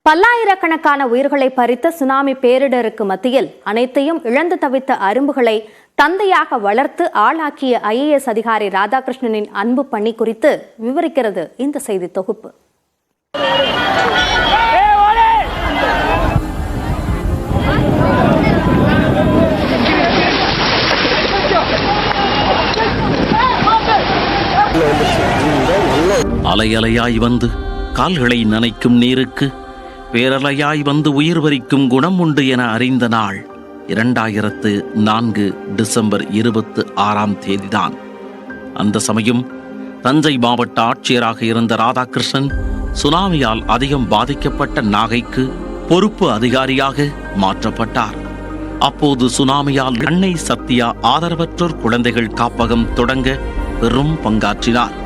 பல்லாயிரக்கணக்கான உயிர்களை பறித்த சுனாமி பேரிடருக்கு மத்தியில் அனைத்தையும் இழந்து தவித்த அரும்புகளை தந்தையாக வளர்த்து ஆளாக்கிய IAS அதிகாரி ராதாகிருஷ்ணனின் அன்பு பணி குறித்து விவரிக்கிறது இந்த செய்தி தொகுப்பு. அலையலையாய் வந்து கால்களை நனைக்கும் நீருக்கு பேரலையாய் வந்து உயிர் வரிக்கும் குணம் உண்டு என அறிந்த நாள் 2004 டிசம்பர் 26 தான். அந்த சமயம் தஞ்சை மாவட்ட ஆட்சியராக இருந்த ராதாகிருஷ்ணன் சுனாமியால் அதிகம் பாதிக்கப்பட்ட நாகைக்கு பொறுப்பு அதிகாரியாக மாற்றப்பட்டார். அப்போது சுனாமியால் அன்னை சத்யா ஆதரவற்றோர் குழந்தைகள் காப்பகம் தொடங்க பெரும் பங்காற்றினார்.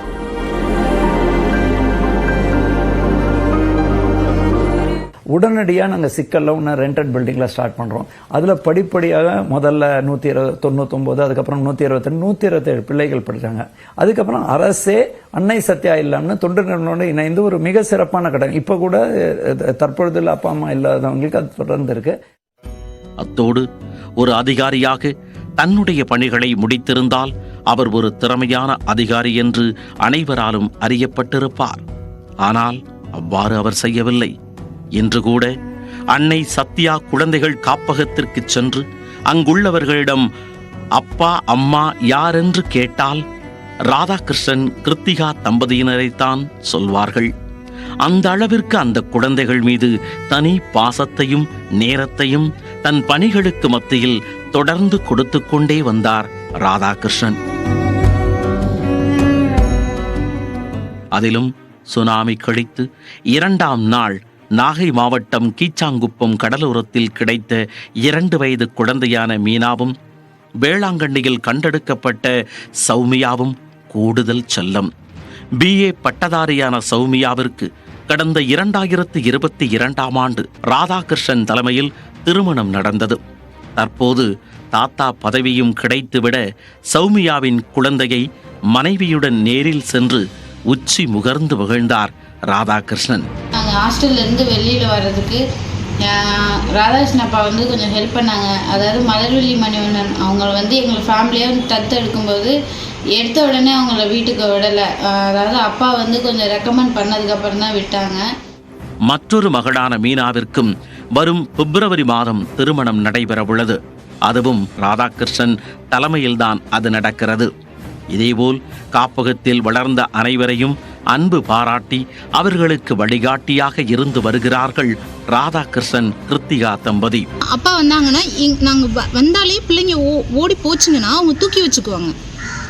உடனடியாக நாங்கள் சிக்கலில் ஒன்று ரெண்டட் பில்டிங்கில் ஸ்டார்ட் பண்ணுறோம். அதில் படிப்படியாக முதல்ல 199, அதுக்கப்புறம் 122, 127 பிள்ளைகள் படித்தாங்க. அதுக்கப்புறம் அரசே அன்னை சத்யா இல்லாமல் தொண்டு நிறுவனோடு இணைந்து ஒரு மிக சிறப்பான கட்டணம். இப்போ கூட தற்பொழுது அப்பா அம்மா இல்லாதவங்களுக்கு அது தொடர்ந்து இருக்கு. அத்தோடு ஒரு அதிகாரியாக தன்னுடைய பணிகளை முடித்திருந்தால் அவர் ஒரு திறமையான அதிகாரி என்று அனைவராலும் அறியப்பட்டிருப்பார். ஆனால் அவ்வாறு அவர் செய்யவில்லை. இன்று கூட அன்னை சத்யா குழந்தைகள் காப்பகத்திற்கு சென்று அங்குள்ளவர்களிடம் அப்பா அம்மா யார் என்று கேட்டால் ராதாகிருஷ்ணன் கிருத்திகா தம்பதியினரைத்தான் சொல்வார்கள். அந்த அளவிற்கு அந்த குழந்தைகள் மீது தனி பாசத்தையும் நேரத்தையும் தன் பணிகளுக்கு மத்தியில் தொடர்ந்து கொடுத்து கொண்டே வந்தார் ராதாகிருஷ்ணன். அதிலும் சுனாமி கழித்து 2ஆம் நாள் நாகை மாவட்டம் கீச்சாங்குப்பம் கடலோரத்தில் கிடைத்த 2 வயது குழந்தையான மீனாவும் வேளாங்கண்ணியில் கண்டெடுக்கப்பட்ட சௌமியாவும் கூடுதல் செல்லம். BA பட்டதாரியான சௌமியாவிற்கு கடந்த 2022ஆம் ஆண்டு ராதாகிருஷ்ணன் தலைமையில் திருமணம் நடந்தது. தற்போது தாத்தா பதவியும் கிடைத்துவிட சௌமியாவின் குழந்தையை மனைவியுடன் நேரில் சென்று உச்சி முகர்ந்து மகிழ்ந்தார் ராதாகிருஷ்ணன். நாங்கள் ஹாஸ்டல்லேருந்து வெளியில் வர்றதுக்கு ராதாகிருஷ்ணன் அப்பா கொஞ்சம் ஹெல்ப் பண்ணாங்க. அதாவது மலர்விழி மணிவண்ணன் அவங்க எங்களை ஃபேமிலியாக தத்து எடுக்கும்போது எடுத்த உடனே அவங்கள வீட்டுக்கு விடலை. அதாவது அப்பா கொஞ்சம் ரெக்கமெண்ட் பண்ணதுக்கப்புறம் தான் விட்டாங்க. மற்றொரு மகளான மீனாவிற்கும் வரும் பிப்ரவரி மாதம் திருமணம் நடைபெற உள்ளது. அதுவும் ராதாகிருஷ்ணன் தலைமையில்தான் அது நடக்கிறது. இதேபோல் காப்பகத்தில் வளர்ந்த அனைவரையும் அன்பு பாராட்டி அவர்களுக்கு வழிகாட்டியாக இருந்து வருகிறார்கள் ராதாகிருஷ்ணன் கிருத்திகா தம்பதி. அப்பா வந்தாங்கன்னா நாங்கள் வந்தாலே பிள்ளைங்க ஓடி போச்சுங்கன்னா அவங்க தூக்கி வச்சுக்குவாங்க.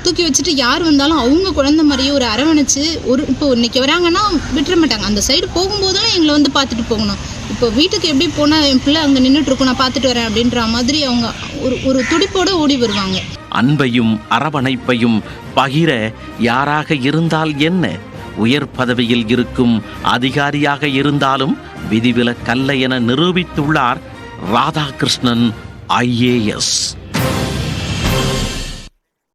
தூக்கி வச்சுட்டு யார் வந்தாலும் அவங்க குழந்தை மாதிரியே ஒரு அரவணைச்சு இப்போ இன்னைக்கு வராங்கன்னா விட்டுற மாட்டாங்க. அந்த சைடு போகும்போதெல்லாம் எங்களை பார்த்துட்டு போகணும். இப்போ வீட்டுக்கு எப்படி போனால் என் பிள்ளை அங்கே நின்றுட்டு இருக்கும், நான் பார்த்துட்டு வரேன் அப்படின்ற மாதிரி அவங்க ஒரு துடிப்போடு ஓடி வருவாங்க. அன்பையும் அரவணைப்பையும் பகிர யாராக இருந்தால் என்ன, உயர் பதவியில் இருக்கும் அதிகாரியாக இருந்தாலும் விதிவிலக்கல்ல என நிரூபித்துள்ளார் ராதாகிருஷ்ணன் IAS.